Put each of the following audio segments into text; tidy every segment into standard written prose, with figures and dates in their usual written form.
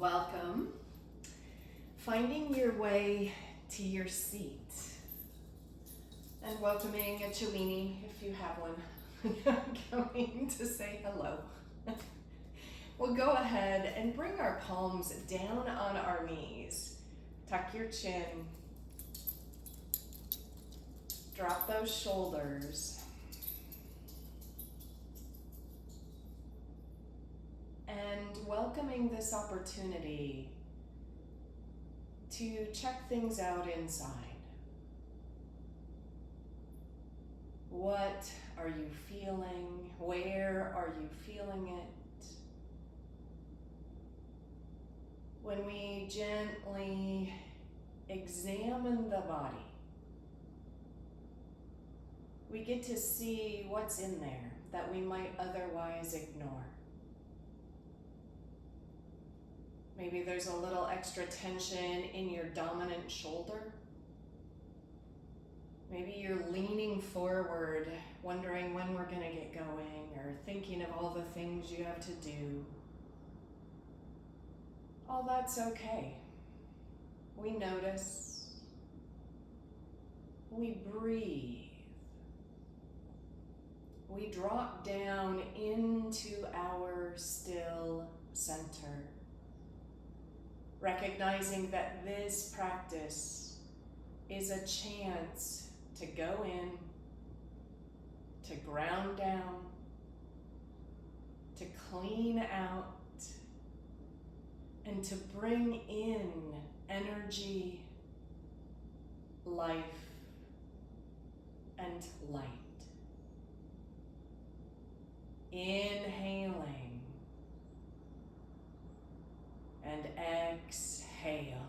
Welcome. Finding your way to your seat and welcoming a Cellini if you have one. I'm going to say hello. We'll go ahead and bring our palms down on our knees. Tuck your chin. Drop those shoulders. And welcoming this opportunity to check things out inside. What are you feeling? Where are you feeling it? When we gently examine the body, we get to see what's in there that we might otherwise ignore. Maybe there's a little extra tension in your dominant shoulder. Maybe you're leaning forward, wondering when we're gonna get going, or thinking of all the things you have to do. All that's okay. We notice. We breathe. We drop down into our still center, recognizing that this practice is a chance to go in, to ground down, to clean out, and to bring in energy, life, and light. Inhaling and exhale.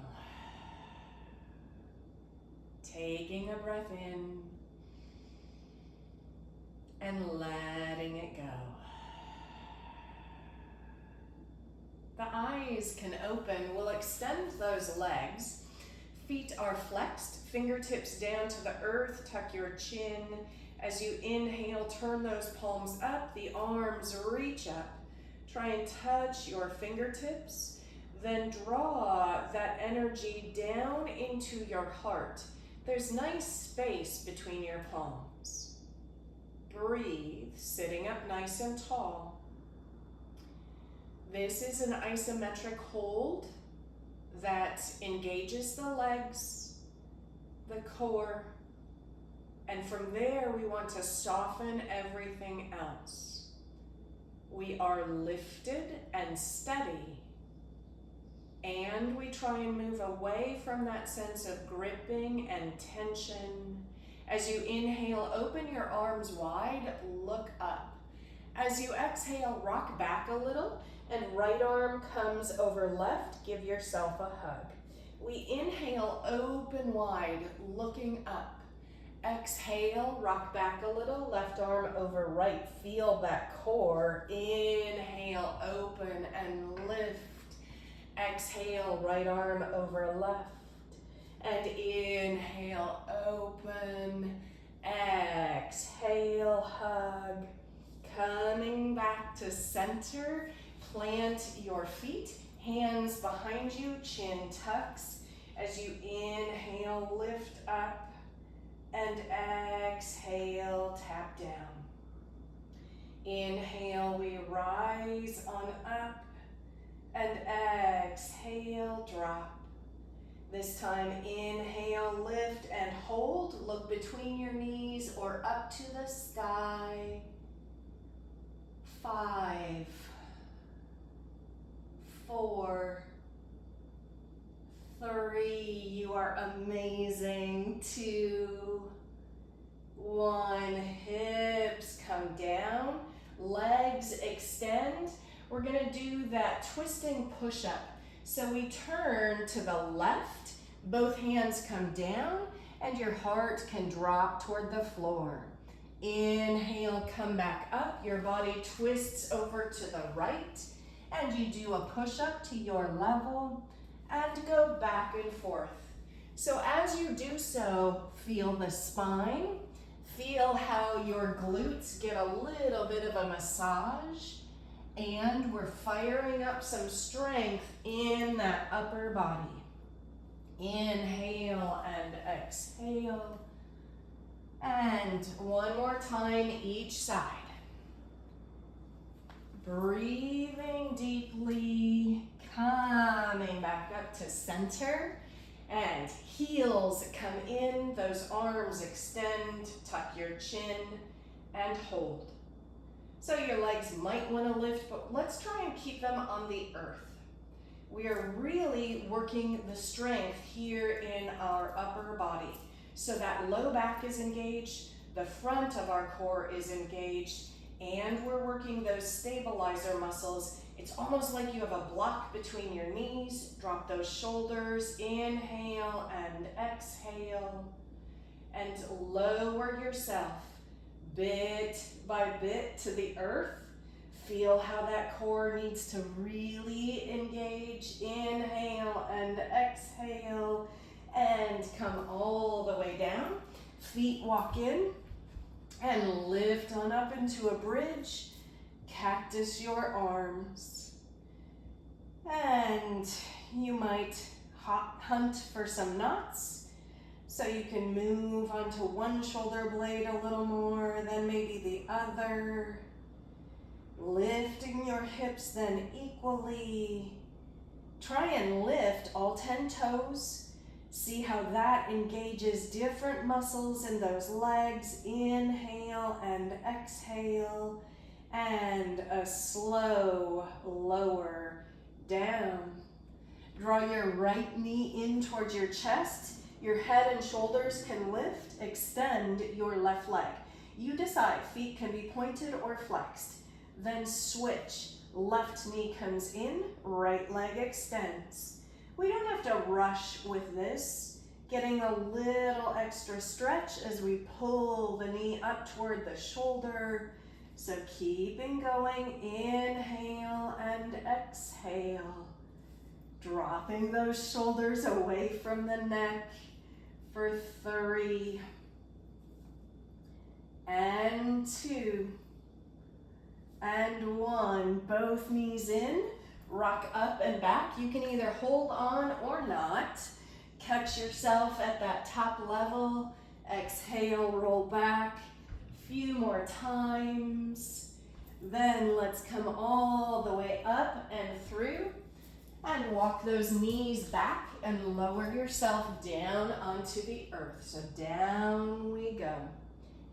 Taking a breath in and letting it go. The eyes can open. We'll extend those legs. Feet are flexed, fingertips down to the earth. Tuck your chin. As you inhale, turn those palms up. The arms reach up. Try and touch your fingertips. Then draw that energy down into your heart. There's nice space between your palms. Breathe, sitting up nice and tall. This is an isometric hold that engages the legs, the core, and from there we want to soften everything else. We are lifted and steady. And we try and move away from that sense of gripping and tension. As you inhale, open your arms wide, look up. As you exhale, rock back a little, and right arm comes over left, give yourself a hug. We inhale, open wide, looking up. Exhale, rock back a little, left arm over right, feel that core. Inhale, open and lift. Exhale, right arm over left, and inhale, open, exhale, hug, coming back to center, plant your feet, hands behind you, chin tucks, as you inhale, lift up, and exhale, tap down. Inhale, we rise on up, and exhale, drop. This time, inhale, lift and hold. Look between your knees or up to the sky. 5, 4, 3, you are amazing. 2, 1, hips come down, legs extend. We're gonna do that twisting push-up. So we turn to the left, both hands come down, and your heart can drop toward the floor. Inhale, come back up, your body twists over to the right, and you do a push-up to your level, and go back and forth. So as you do so, feel the spine, feel how your glutes get a little bit of a massage, And we're firing up some strength in that upper body. Inhale and exhale. And one more time each side. Breathing deeply, coming back up to center. And heels come in, those arms extend, tuck your chin, and hold. So your legs might want to lift, but let's try and keep them on the earth. We are really working the strength here in our upper body. So that low back is engaged, the front of our core is engaged, and we're working those stabilizer muscles. It's almost like you have a block between your knees. Drop those shoulders, inhale and exhale, and lower yourself bit by bit to the earth. Feel how that core needs to really engage. Inhale and exhale, and come all the way down. Feet walk in, and lift on up into a bridge. Cactus your arms. And you might hunt for some knots. So you can move onto one shoulder blade a little more, then maybe the other. Lifting your hips then equally. Try and lift all 10 toes. See how that engages different muscles in those legs. Inhale and exhale. And a slow lower down. Draw your right knee in towards your chest. Your head and shoulders can lift. Extend your left leg. You decide. Feet can be pointed or flexed. Then switch. Left knee comes in, right leg extends. We don't have to rush with this. Getting a little extra stretch as we pull the knee up toward the shoulder. So keeping going, inhale and exhale. Dropping those shoulders away from the neck for 3 and 2 and 1. Both knees in, rock up and back. You can either hold on or not. Catch yourself at that top level. Exhale, roll back. Few more times. Then let's come all the way up and through. And walk those knees back and lower yourself down onto the earth. So down we go.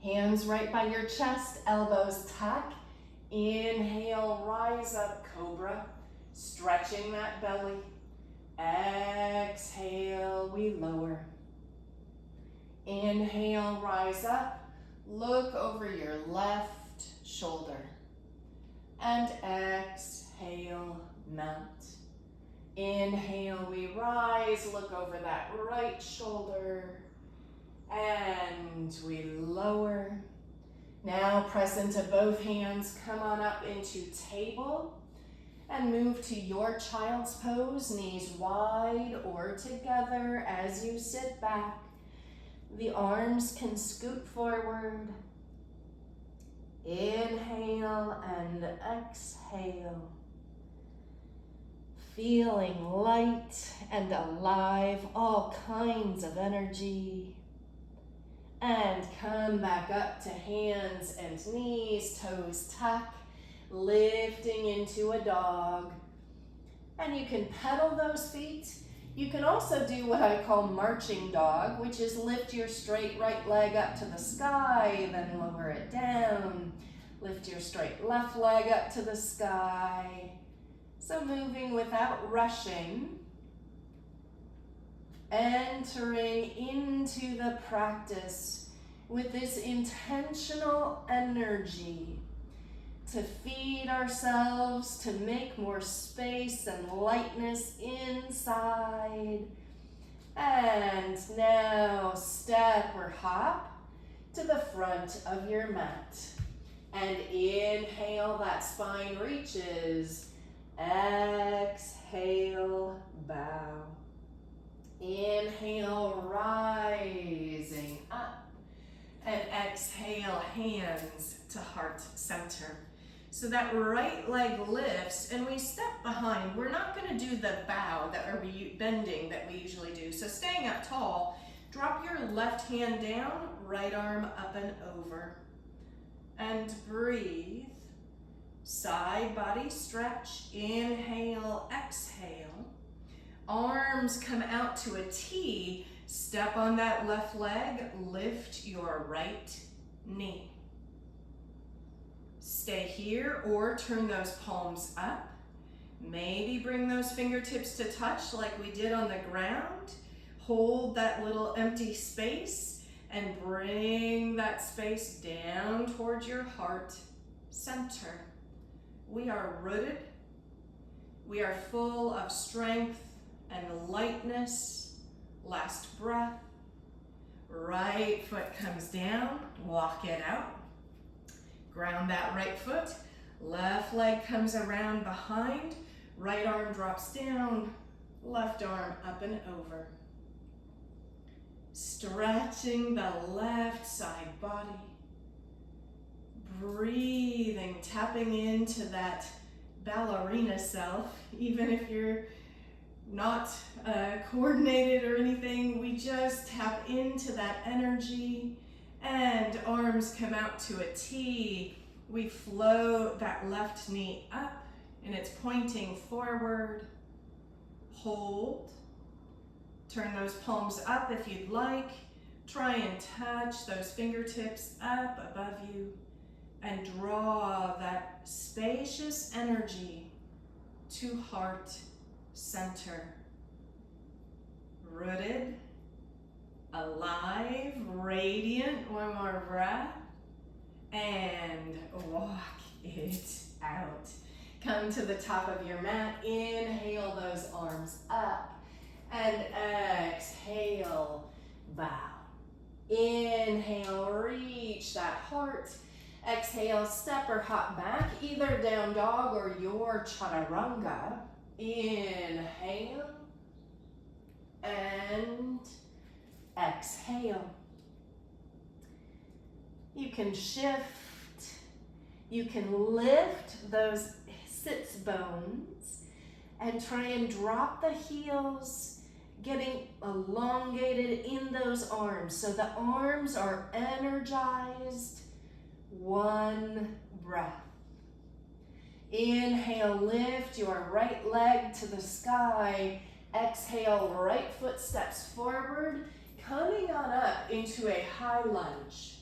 Hands right by your chest, elbows tuck. Inhale, rise up, cobra. Stretching that belly. Exhale, we lower. Inhale, rise up. Look over your left shoulder. And exhale, mount. Inhale, we rise, look over that right shoulder, and we lower. Now press into both hands, come on up into table, and move to your child's pose, knees wide or together as you sit back. The arms can scoot forward. Inhale and exhale. Feeling light and alive, all kinds of energy. And come back up to hands and knees, toes tuck, lifting into a dog. And you can pedal those feet. You can also do what I call marching dog, which is lift your straight right leg up to the sky, then lower it down. Lift your straight left leg up to the sky. So moving without rushing, entering into the practice with this intentional energy to feed ourselves, to make more space and lightness inside. And now step or hop to the front of your mat. And inhale, that spine reaches. Exhale, bow. Inhale, rising up. And exhale, hands to heart center. So that right leg lifts and we step behind. We're not gonna do the bow bending that we usually do. So staying up tall, drop your left hand down, right arm up and over. And breathe. Side body stretch, inhale, exhale. Arms come out to a T, step on that left leg, lift your right knee. Stay here or turn those palms up. Maybe bring those fingertips to touch like we did on the ground. Hold that little empty space and bring that space down towards your heart center. We are rooted. We are full of strength and lightness. Last breath. Right foot comes down, walk it out. Ground that right foot. Left leg comes around behind. Right arm drops down. Left arm up and over. Stretching the left side body. Breathing, tapping into that ballerina self, even if you're not coordinated or anything, we just tap into that energy and arms come out to a T. We float that left knee up and it's pointing forward. Hold. Turn those palms up if you'd like. Try and touch those fingertips up above you and draw that spacious energy to heart center. Rooted, alive, radiant. One more breath. And walk it out. Come to the top of your mat. Inhale those arms up. And exhale, bow. Inhale, reach that heart. Exhale, step or hop back, either down dog or your chaturanga. Inhale and exhale. You can shift, you can lift those sits bones and try and drop the heels, getting elongated in those arms. So the arms are energized. One breath. Inhale, lift your right leg to the sky. Exhale, right foot steps forward, coming on up into a high lunge.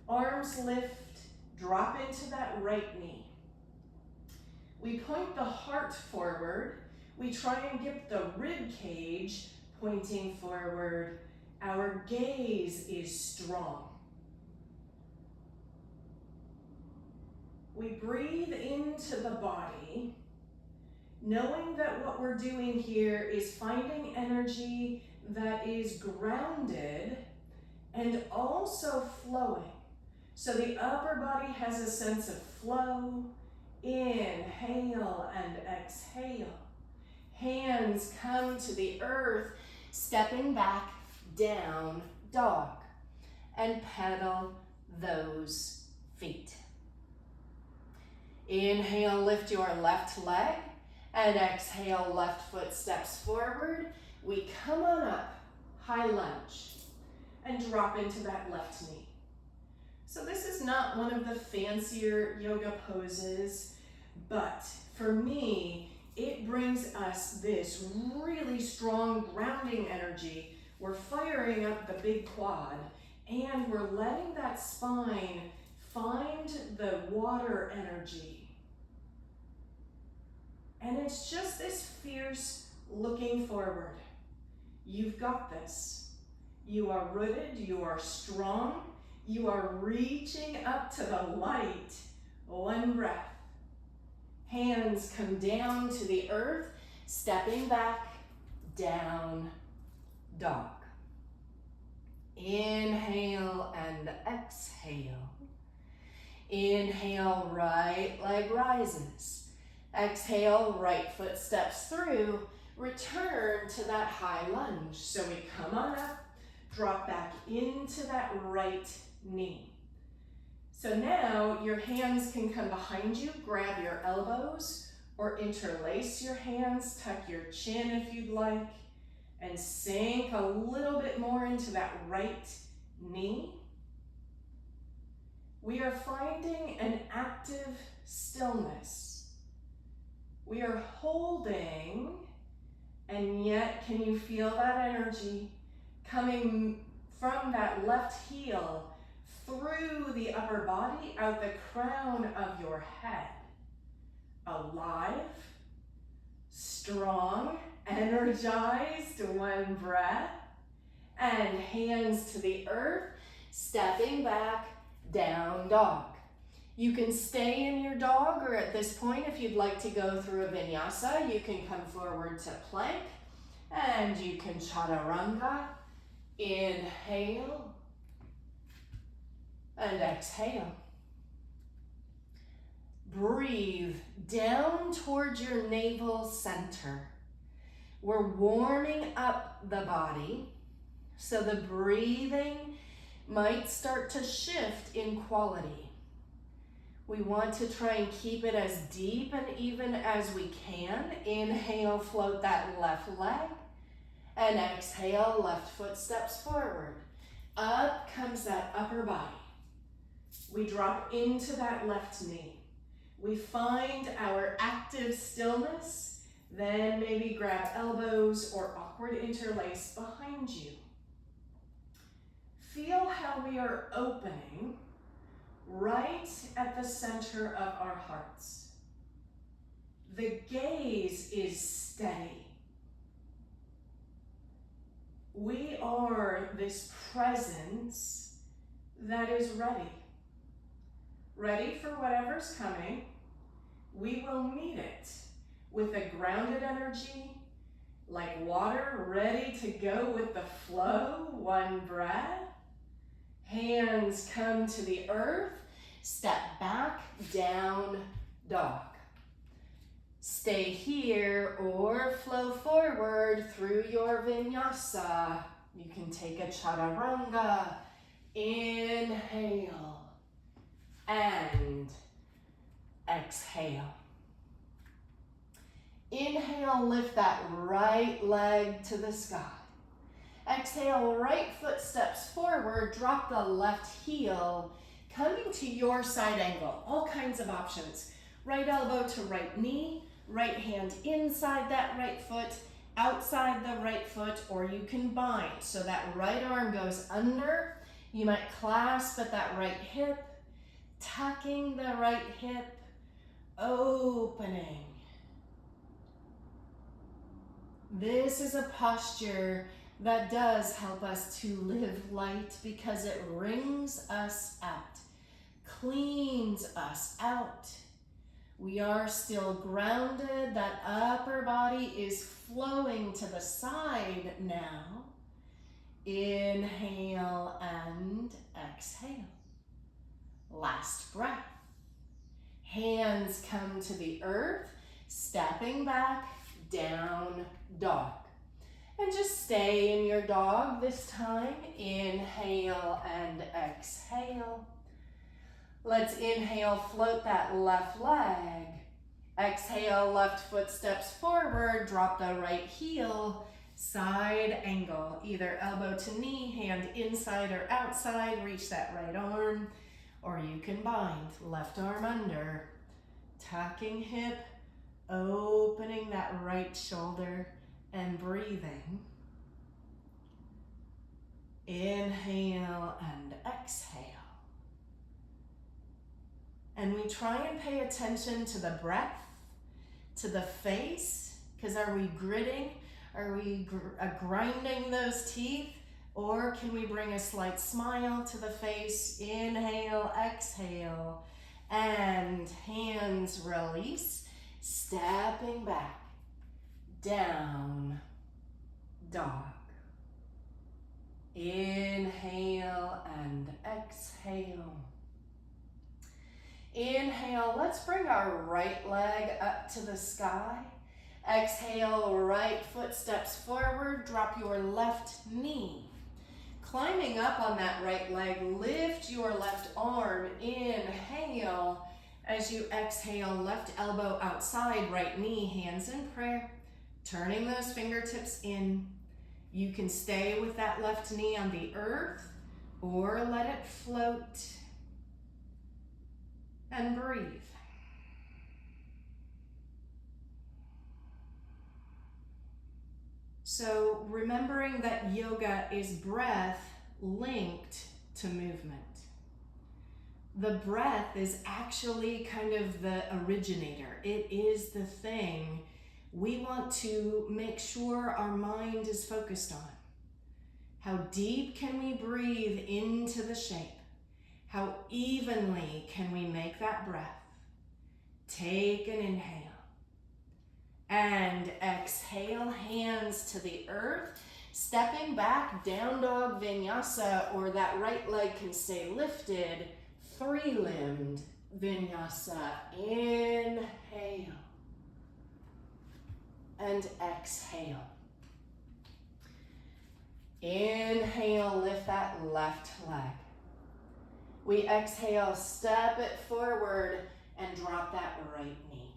Arms lift, drop into that right knee. We point the heart forward. We try and get the rib cage pointing forward. Our gaze is strong. We breathe into the body, knowing that what we're doing here is finding energy that is grounded and also flowing. So the upper body has a sense of flow. Inhale and exhale. Hands come to the earth, stepping back, down dog, and pedal those feet. Inhale, lift your left leg, and exhale, left foot steps forward. We come on up, high lunge, and drop into that left knee. So this is not one of the fancier yoga poses, but for me, it brings us this really strong grounding energy. We're firing up the big quad, and we're letting that spine find the water energy. And it's just this fierce looking forward. You've got this. You are rooted, you are strong, you are reaching up to the light. One breath. Hands come down to the earth, stepping back, down dog. Inhale and exhale. Inhale, right leg rises. Exhale, right foot steps through. Return to that high lunge. So we come on up, drop back into that right knee. So now your hands can come behind you, grab your elbows, or interlace your hands, tuck your chin if you'd like, and sink a little bit more into that right knee. We are finding an active stillness. We are holding, and yet can you feel that energy coming from that left heel through the upper body, out the crown of your head. Alive, strong, energized, one breath, and hands to the earth, stepping back, down dog. You can stay in your dog, or at this point, if you'd like to go through a vinyasa, you can come forward to plank, and you can chaturanga. Inhale, and exhale. Breathe down towards your navel center. We're warming up the body, so the breathing might start to shift in quality. We want to try and keep it as deep and even as we can. Inhale, float that left leg, and exhale, left foot steps forward. Up comes that upper body. We drop into that left knee. We find our active stillness, then maybe grab elbows or awkward interlace behind you. Feel how we are opening right at the center of our hearts. The gaze is steady. We are this presence that is ready. Ready for whatever's coming. We will meet it with a grounded energy, like water ready to go with the flow. One breath. Hands come to the earth. Step back, down dog. Stay here or flow forward through your vinyasa. You can take a chaturanga. Inhale and exhale. Inhale, lift that right leg to the sky. Exhale, right foot steps forward, drop the left heel, coming to your side angle. All kinds of options. Right elbow to right knee, right hand inside that right foot, outside the right foot, or you can bind. So that right arm goes under. You might clasp at that right hip, tucking the right hip, opening. This is a posture that does help us to live light because it wrings us out, cleans us out. We are still grounded. That upper body is flowing to the side now. Inhale and exhale. Last breath. Hands come to the earth, stepping back, down dog. And just stay in your dog this time. Inhale and exhale. Let's inhale, float that left leg. Exhale, left foot steps forward, drop the right heel, side angle. Either elbow to knee, hand inside or outside, reach that right arm, or you can bind, left arm under, tucking hip, opening that right shoulder, and breathing. Inhale and exhale. And we try and pay attention to the breath, to the face, because are we gritting? Are we grinding those teeth? Or can we bring a slight smile to the face? Inhale, exhale, and hands release, stepping back, down dog. Inhale and exhale. Inhale, let's bring our right leg up to the sky. Exhale, right foot steps forward, drop your left knee. Climbing up on that right leg, lift your left arm, inhale. As you exhale, left elbow outside, right knee, hands in prayer. Turning those fingertips in. You can stay with that left knee on the earth or let it float. And breathe. So remembering that yoga is breath linked to movement. The breath is actually kind of the originator. It is the thing we want to make sure our mind is focused on. How deep can we breathe into the shape? How evenly can we make that breath? Take an inhale. And exhale, hands to the earth. Stepping back, down dog vinyasa, or that right leg can stay lifted. Three-limbed vinyasa. Inhale. And exhale. Inhale, lift that left leg. We exhale, step it forward and drop that right knee.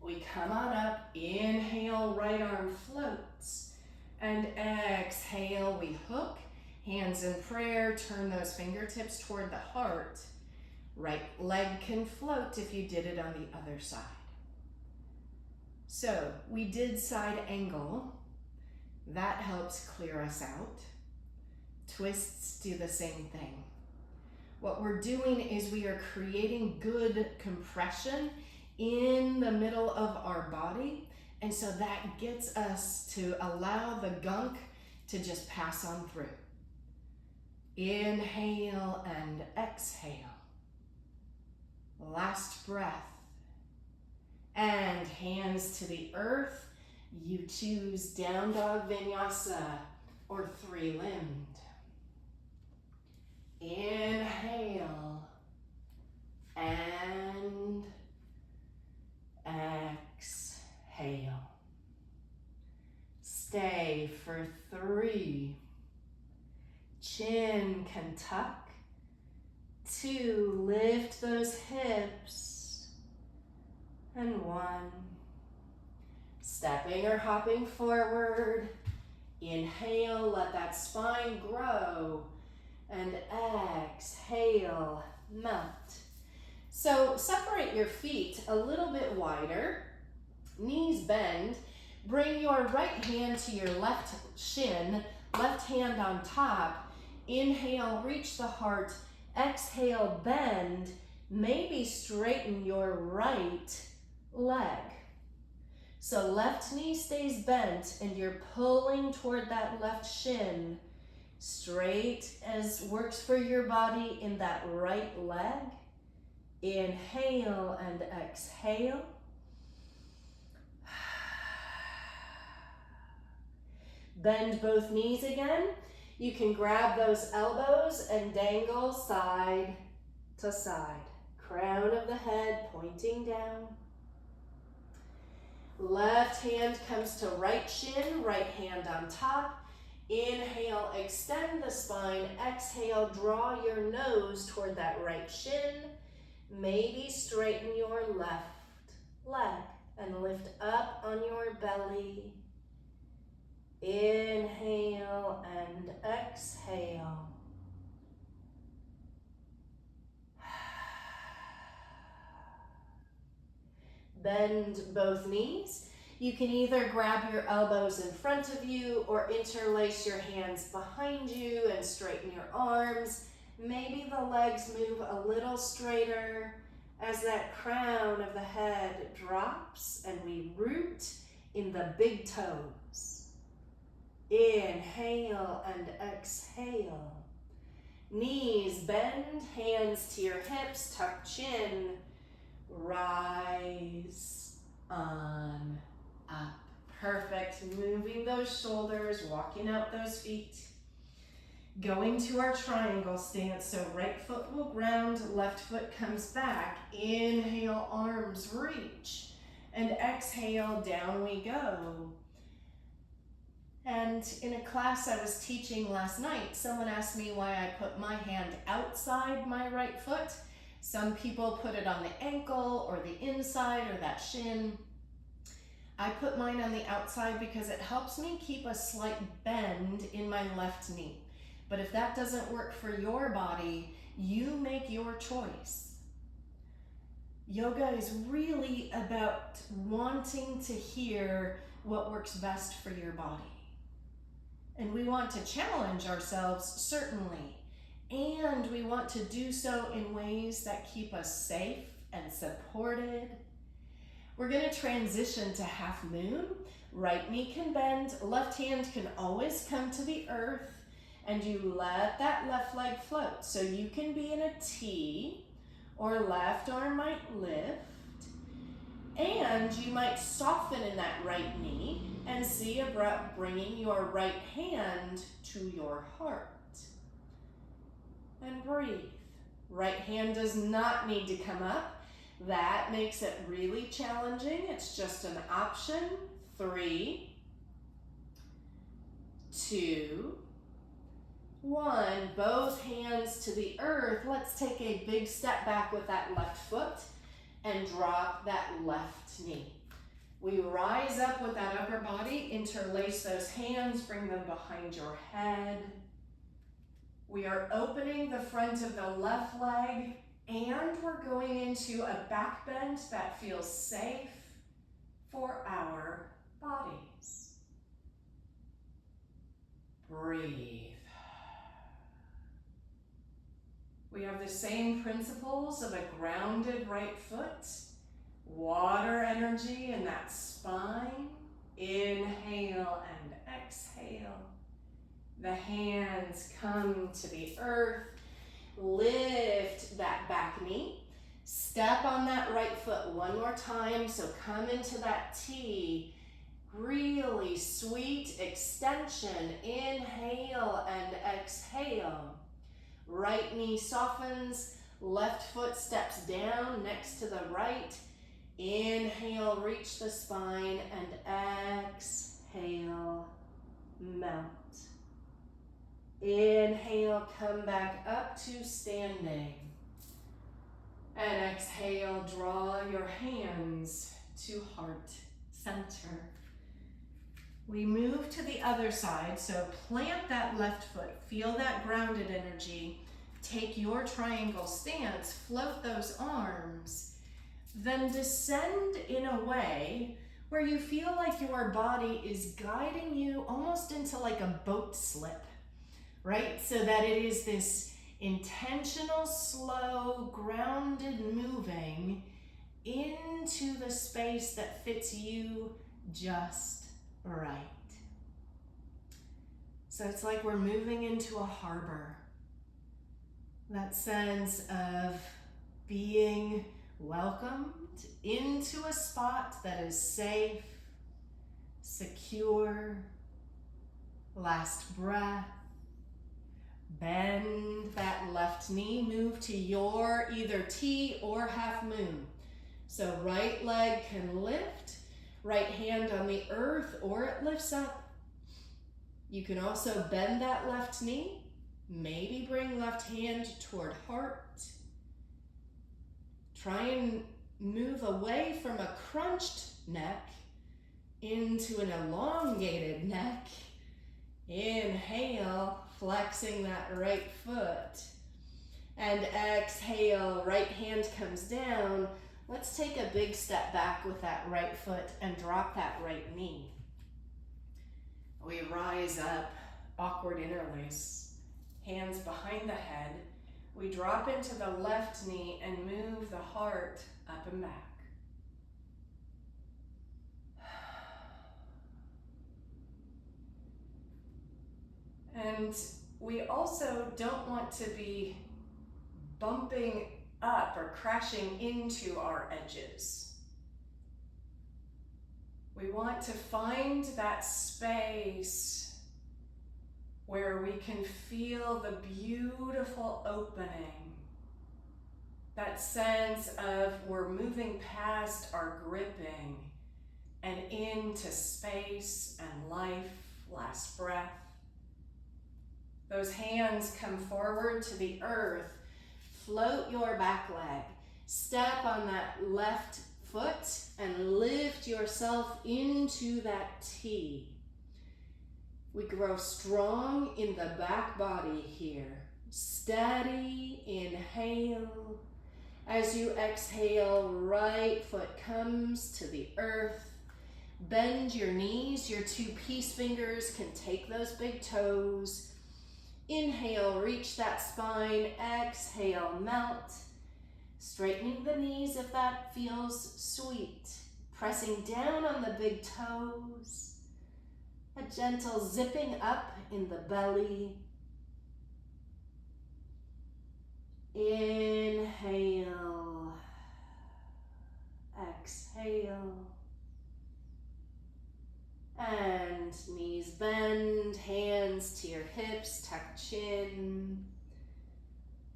We come on up, inhale, right arm floats. And exhale, we hook, hands in prayer, turn those fingertips toward the heart. Right leg can float if you did it on the other side. So we did side angle. That helps clear us out. Twists do the same thing. What we're doing is we are creating good compression in the middle of our body. And so that gets us to allow the gunk to just pass on through. Inhale and exhale. Last breath. And hands to the earth. You choose down dog vinyasa or three-limbed. Inhale and exhale. Stay for 3. Chin can tuck. 2, lift those hips. And 1. Stepping or hopping forward. Inhale, let that spine grow. And exhale, melt. So separate your feet a little bit wider. Knees bend. Bring your right hand to your left shin, left hand on top. Inhale, reach the heart. Exhale, bend. Maybe straighten your right leg. So left knee stays bent and you're pulling toward that left shin. Straight as works for your body in that right leg. Inhale and exhale. Bend both knees again. You can grab those elbows and dangle side to side. Crown of the head pointing down. Left hand comes to right shin, right hand on top. Inhale, extend the spine. Exhale, draw your nose toward that right shin. Maybe straighten your left leg and lift up on your belly. Inhale and exhale. Bend both knees. You can either grab your elbows in front of you or interlace your hands behind you and straighten your arms. Maybe the legs move a little straighter as that crown of the head drops and we root in the big toes. Inhale and exhale. Knees bend, hands to your hips, tuck chin. Rise on up. Perfect. Moving those shoulders, walking out those feet. Going to our triangle stance. So right foot will ground, left foot comes back. Inhale, arms reach. And exhale, down we go. And in a class I was teaching last night, someone asked me why I put my hand outside my right foot. Some people put it on the ankle or the inside or that shin. I put mine on the outside because it helps me keep a slight bend in my left knee. But if that doesn't work for your body, you make your choice. Yoga is really about wanting to hear what works best for your body. And we want to challenge ourselves, certainly. And we want to do so in ways that keep us safe and supported. We're going to transition to half moon. Right knee can bend, left hand can always come to the earth, and you let that left leg float. So you can be in a T, or left arm might lift, and you might soften in that right knee and see a breath bringing your right hand to your heart. And breathe. Right hand does not need to come up. That makes it really challenging. It's just an option. 3, 2, 1. Both hands to the earth. Let's take a big step back with that left foot and drop that left knee. We rise up with that upper body, interlace those hands, bring them behind your head. We are opening the front of the left leg, and we're going into a back bend that feels safe for our bodies. Breathe. We have the same principles of a grounded right foot, water energy in that spine. Inhale and exhale. The hands come to the earth. Lift that back knee. Step on that right foot one more time. So come into that T. Really sweet extension. Inhale and exhale. Right knee softens. Left foot steps down next to the right. Inhale, reach the spine, and exhale, melt. Inhale, come back up to standing. And exhale, draw your hands to heart center. We move to the other side, so plant that left foot. Feel that grounded energy. Take your triangle stance, float those arms. Then descend in a way where you feel like your body is guiding you almost into like a boat slip, right? So that it is this intentional, slow, grounded moving into the space that fits you just right. So it's like we're moving into a harbor. That sense of being welcomed into a spot that is safe, secure. Last breath. Bend that left knee, move to your either T or half moon. So right leg can lift, right hand on the earth, or it lifts up. You can also bend that left knee, maybe bring left hand toward heart. Try and move away from a crunched neck into an elongated neck. Inhale, flexing that right foot. And exhale, right hand comes down. Let's take a big step back with that right foot and drop that right knee. We rise up, awkward interlace. Hands behind the head. We drop into the left knee and move the heart up and back. And we also don't want to be bumping up or crashing into our edges. We want to find that space where we can feel the beautiful opening. That sense of we're moving past our gripping and into space and life Last breath. Those hands come forward to the earth. Float your back leg. Step on that left foot and lift yourself into that T. We grow strong in the back body here. Steady, inhale. As you exhale, right foot comes to the earth. Bend your knees, your two peace fingers can take those big toes. Inhale, reach that spine. Exhale, melt. Straightening the knees if that feels sweet. Pressing down on the big toes. A gentle zipping up in the belly. Inhale. Exhale. And knees bend, hands to your hips, tuck chin.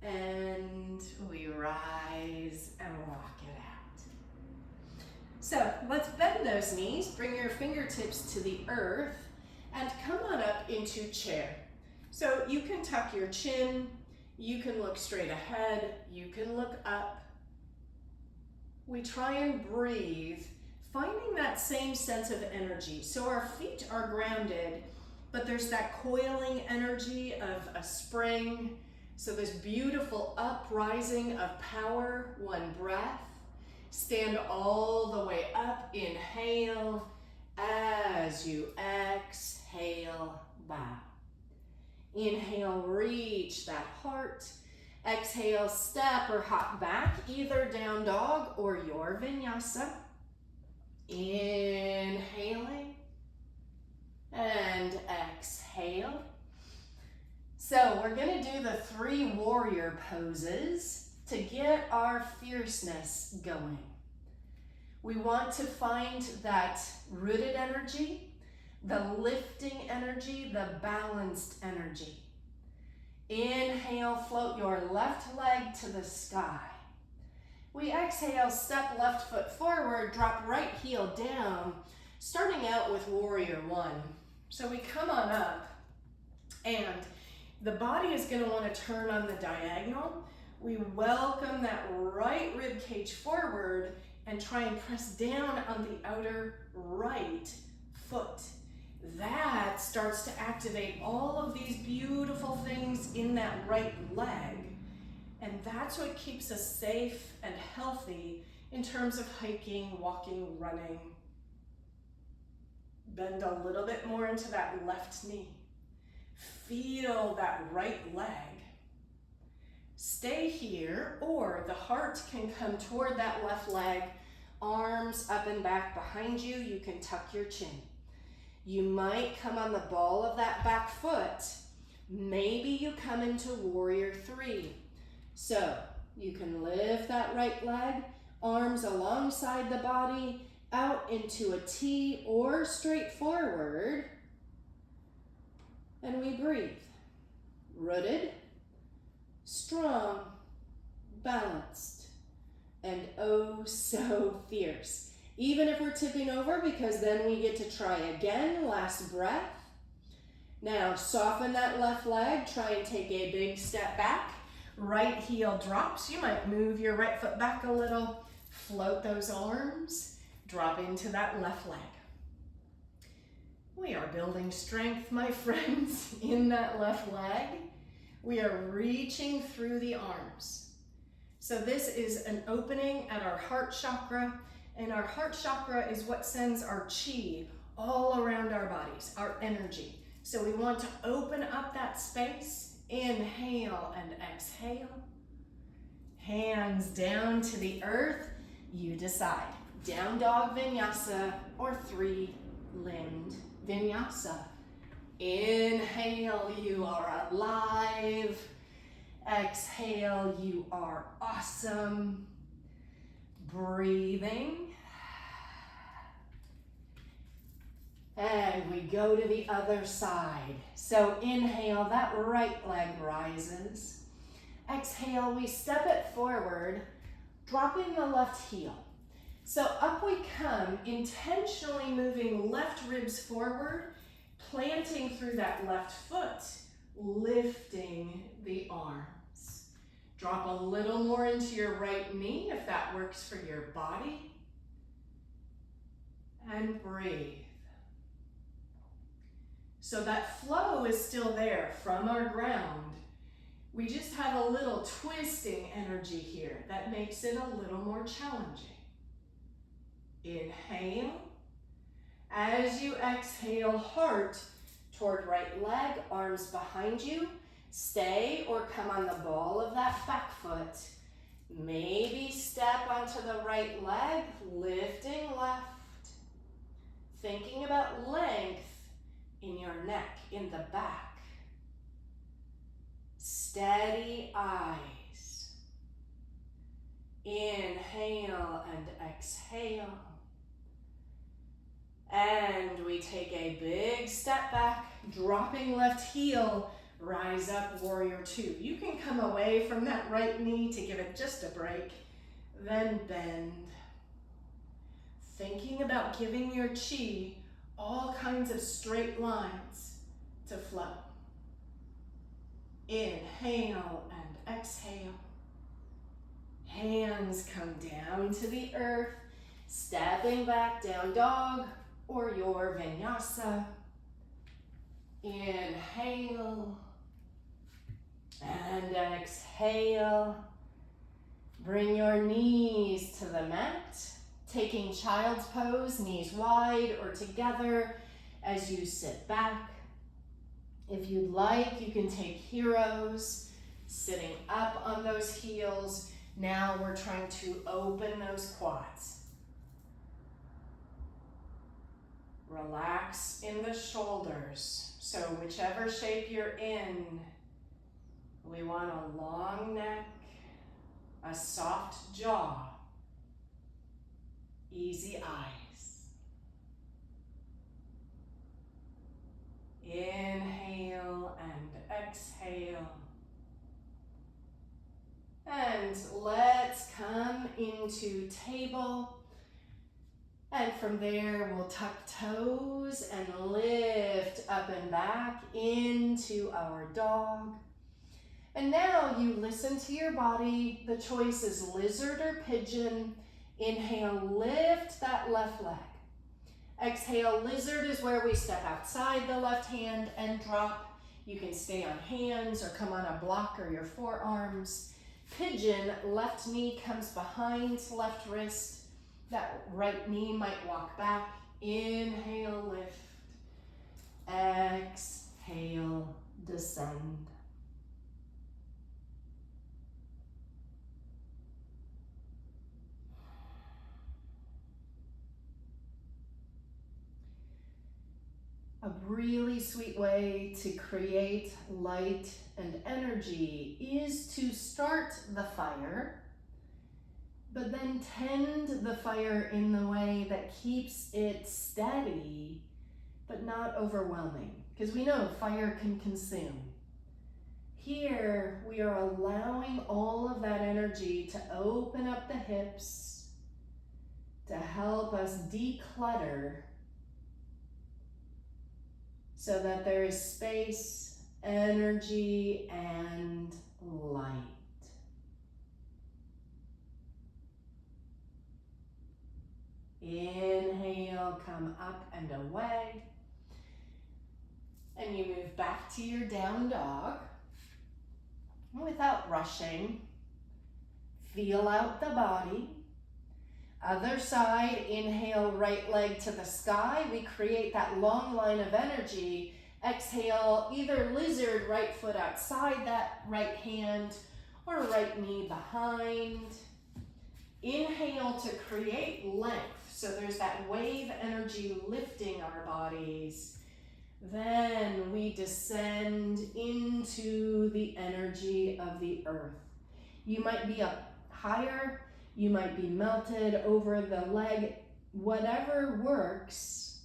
And we rise and walk it out. So let's bend those knees, bring your fingertips to the earth, and come on up into chair. So you can tuck your chin, you can look straight ahead, you can look up. We try and breathe, finding that same sense of energy. So our feet are grounded, but there's that coiling energy of a spring. So this beautiful uprising of power, one breath. Stand all the way up, inhale. As you exhale, bow. Inhale, reach that heart. Exhale, step or hop back, either down dog or your vinyasa. Inhaling and exhale. So we're going to do the 3 warrior poses to get our fierceness going. We want to find that rooted energy, the lifting energy, the balanced energy. Inhale, float your left leg to the sky. We exhale, step left foot forward, drop right heel down, starting out with warrior 1. So we come on up, and the body is going to want to turn on the diagonal. We welcome that right rib cage forward and try and press down on the outer right foot. That starts to activate all of these beautiful things in that right leg. And that's what keeps us safe and healthy in terms of hiking, walking, running. Bend a little bit more into that left knee. Feel that right leg. Stay here, or the heart can come toward that left leg, arms up and back behind you. You can tuck your chin. You might come on the ball of that back foot. Maybe you come into warrior 3. So you can lift that right leg, arms alongside the body, out into a T or straight forward. And we breathe. Rooted, strong, balanced, and oh so fierce. Even if we're tipping over, because then we get to try again. Last breath. Now soften that left leg. Try and take a big step back. Right heel drops. You might move your right foot back a little. Float those arms. Drop into that left leg. We are building strength, my friends, in that left leg. We are reaching through the arms. So this is an opening at our heart chakra, and our heart chakra is what sends our chi all around our bodies, our energy. So we want to open up that space. Inhale and exhale. Hands down to the earth. You decide. Down dog vinyasa or 3-limbed vinyasa. Inhale, you are alive. Exhale, you are awesome. Breathing. And we go to the other side. So inhale, that right leg rises. Exhale, we step it forward, dropping the left heel. So up we come, intentionally moving left ribs forward, planting through that left foot, lifting the arms. Drop a little more into your right knee if that works for your body. And breathe. So that flow is still there from our ground. We just have a little twisting energy here that makes it a little more challenging. Inhale. As you exhale, heart toward right leg, arms behind you. Stay or come on the ball of that back foot. Maybe step onto the right leg, lifting left. Thinking about length in your neck, in the back. Steady eyes. Inhale and exhale. And we take a big step back, dropping left heel, rise up, warrior two. You can come away from that right knee to give it just a break, then bend. Thinking about giving your chi all kinds of straight lines to flow. Inhale and exhale. Hands come down to the earth, stepping back, down dog, or your vinyasa. Inhale and exhale. Bring your knees to the mat, taking child's pose, knees wide or together as you sit back. If you'd like, you can take heroes, sitting up on those heels. Now we're trying to open those quads. Relax in the shoulders. So whichever shape you're in, we want a long neck, a soft jaw, easy eyes. Inhale and exhale. And let's come into table. And from there, we'll tuck toes and lift up and back into our dog. And now you listen to your body. The choice is lizard or pigeon. Inhale, lift that left leg. Exhale, lizard is where we step outside the left hand and drop. You can stay on hands or come on a block or your forearms. Pigeon, left knee comes behind left wrist. That right knee might walk back. Inhale, lift. Exhale, descend. A really sweet way to create light and energy is to start the fire, but then tend the fire in the way that keeps it steady, but not overwhelming, because we know fire can consume. Here, we are allowing all of that energy to open up the hips, to help us declutter, so that there is space, energy, and light. Inhale, come up and away. And you move back to your down dog without rushing. Feel out the body. Other side, inhale, right leg to the sky. We create that long line of energy. Exhale, either lizard, right foot outside that right hand, or right knee behind. Inhale to create length. So there's that wave energy lifting our bodies. Then we descend into the energy of the earth. You might be up higher. You might be melted over the leg, whatever works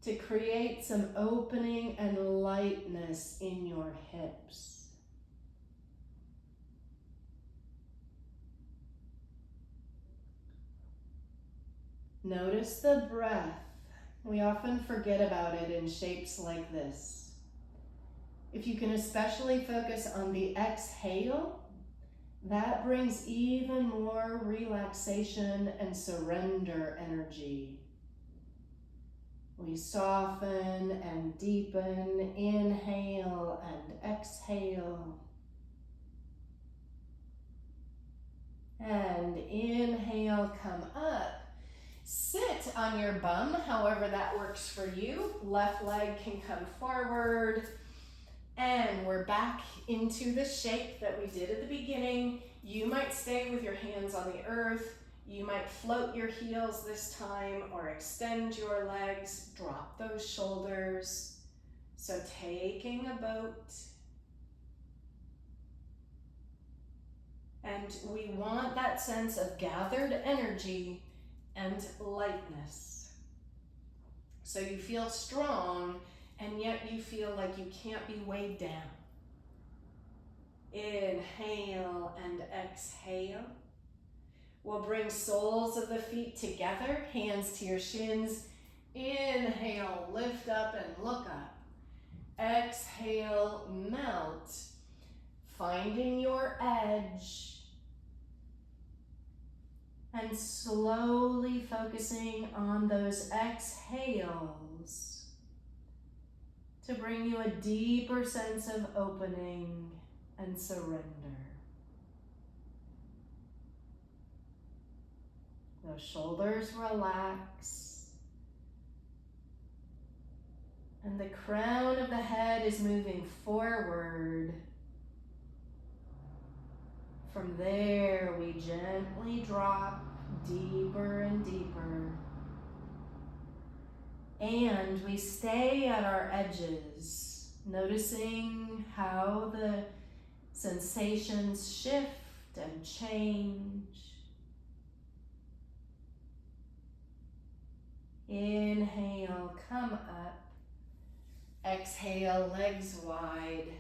to create some opening and lightness in your hips. Notice the breath We often forget about it in shapes like this. If you can especially focus on the exhale, that brings even more relaxation and surrender energy. We soften and deepen, inhale and exhale. And inhale, come up. Sit on your bum, however that works for you. Left leg can come forward. And we're back into the shape that we did at the beginning. You might stay with your hands on the earth. You might float your heels this time or extend your legs, drop those shoulders. So taking a boat. And we want that sense of gathered energy and lightness. So you feel strong, and yet you feel like you can't be weighed down. Inhale and exhale. We'll bring soles of the feet together, hands to your shins. Inhale, lift up and look up. Exhale, melt, finding your edge. And slowly focusing on those exhales to bring you a deeper sense of opening and surrender. Those shoulders relax. And the crown of the head is moving forward. From there, we gently drop deeper and deeper. And we stay at our edges, noticing how the sensations shift and change. Inhale, come up. Exhale, legs wide.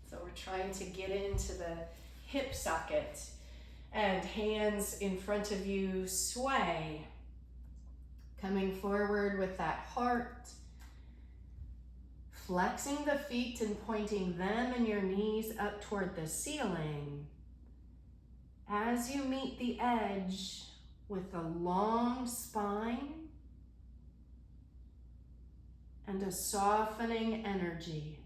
So we're trying to get into the hip socket, and hands in front of you sway. Coming forward with that heart. Flexing the feet and pointing them and your knees up toward the ceiling. As you meet the edge with a long spine and a softening energy.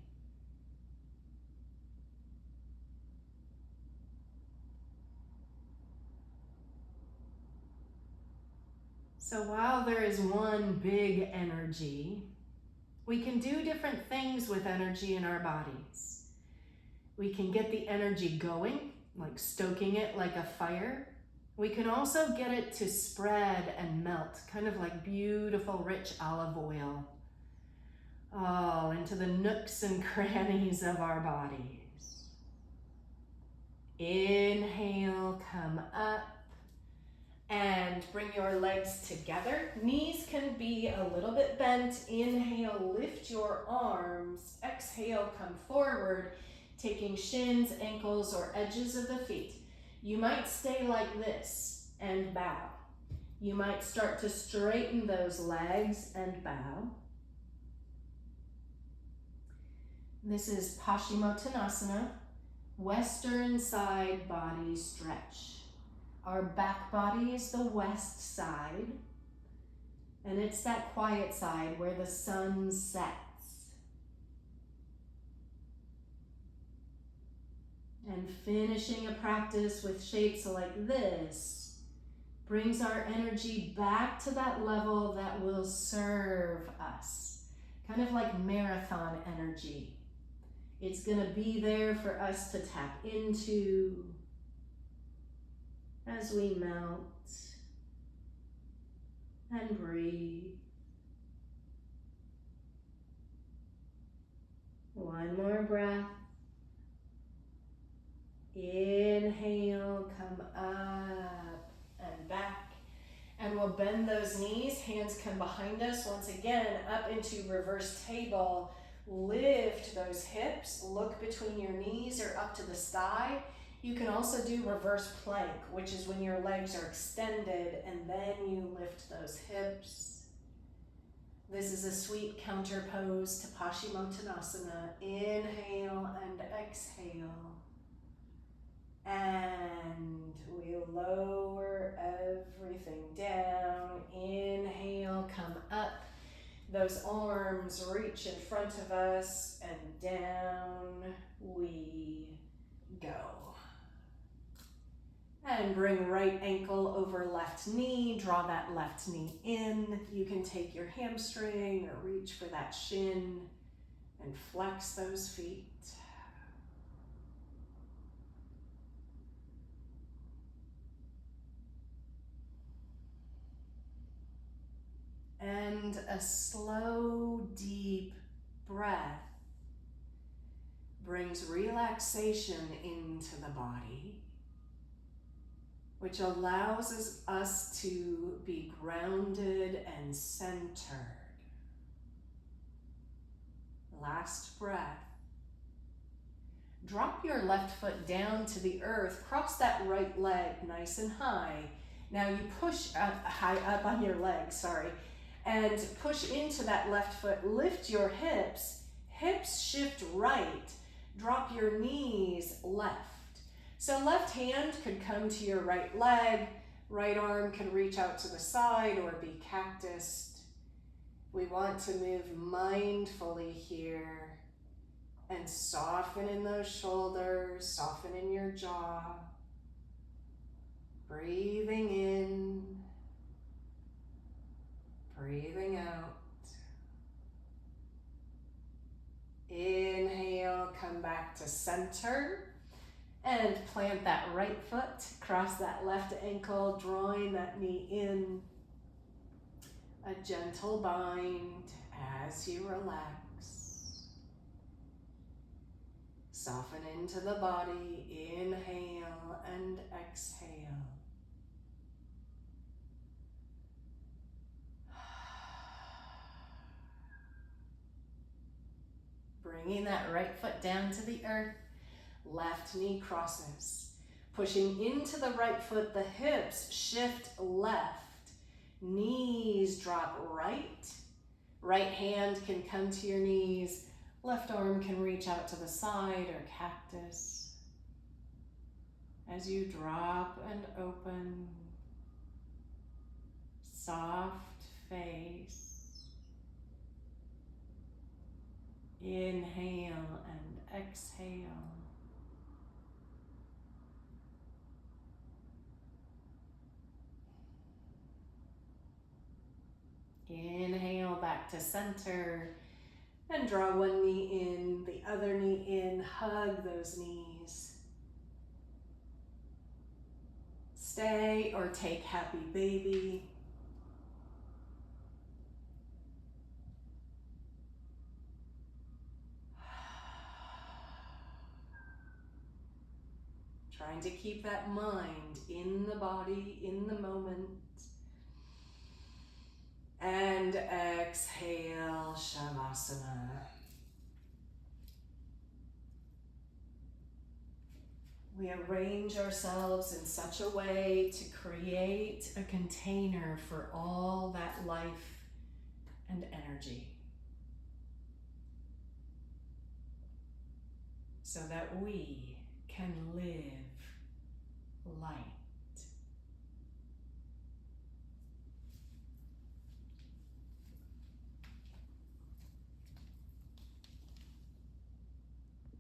So while there is one big energy, we can do different things with energy in our bodies. We can get the energy going, like stoking it like a fire. We can also get it to spread and melt, kind of like beautiful, rich olive oil, all into the nooks and crannies of our bodies. Inhale, come up. And bring your legs together. Knees can be a little bit bent. Inhale, lift your arms. Exhale, come forward, taking shins, ankles, or edges of the feet. You might stay like this and bow. You might start to straighten those legs and bow. This is Paschimottanasana, Western side body stretch. Our back body is the west side, and it's that quiet side where the sun sets. And finishing a practice with shapes like this brings our energy back to that level that will serve us, kind of like marathon energy. It's going to be there for us to tap into as we melt and breathe. One more breath. Inhale, come up and back. And we'll bend those knees, hands come behind us. Once again, up into reverse table. Lift those hips, look between your knees or up to the side. You can also do reverse plank, which is when your legs are extended and then you lift those hips. The This is a sweet counter pose to Paschimottanasana. Inhale and exhale. And we lower everything down. Inhale, come up. Those arms reach in front of us and down we go. And bring right ankle over left knee. Draw that left knee in. You can take your hamstring or reach for that shin and flex those feet. And a slow, deep breath brings relaxation into the body, which allows us to be grounded and centered. Last breath. Drop your left foot down to the earth. Cross that right leg nice and high. Now you push high up on your leg, and push into that left foot. Lift your hips. Hips shift right. Drop your knees left. So left hand could come to your right leg. Right arm can reach out to the side or be cactused. We want to move mindfully here and soften in those shoulders, soften in your jaw. Breathing in, breathing out. Inhale, come back to center and plant that right foot, cross that left ankle, drawing that knee in. A gentle bind as you relax. Soften into the body, inhale and exhale. Bringing that right foot down to the earth, left knee crosses. Pushing into the right foot, the hips shift left. Knees drop right. Right hand can come to your knees. Left arm can reach out to the side or cactus. As you drop and open, soft face. Inhale and exhale. Inhale back to center and draw one knee in, the other knee in, hug those knees. Stay or take happy baby. Trying to keep that mind in the body, in the moment. And exhale, Shavasana. We arrange ourselves in such a way to create a container for all that life and energy, so that we can live light.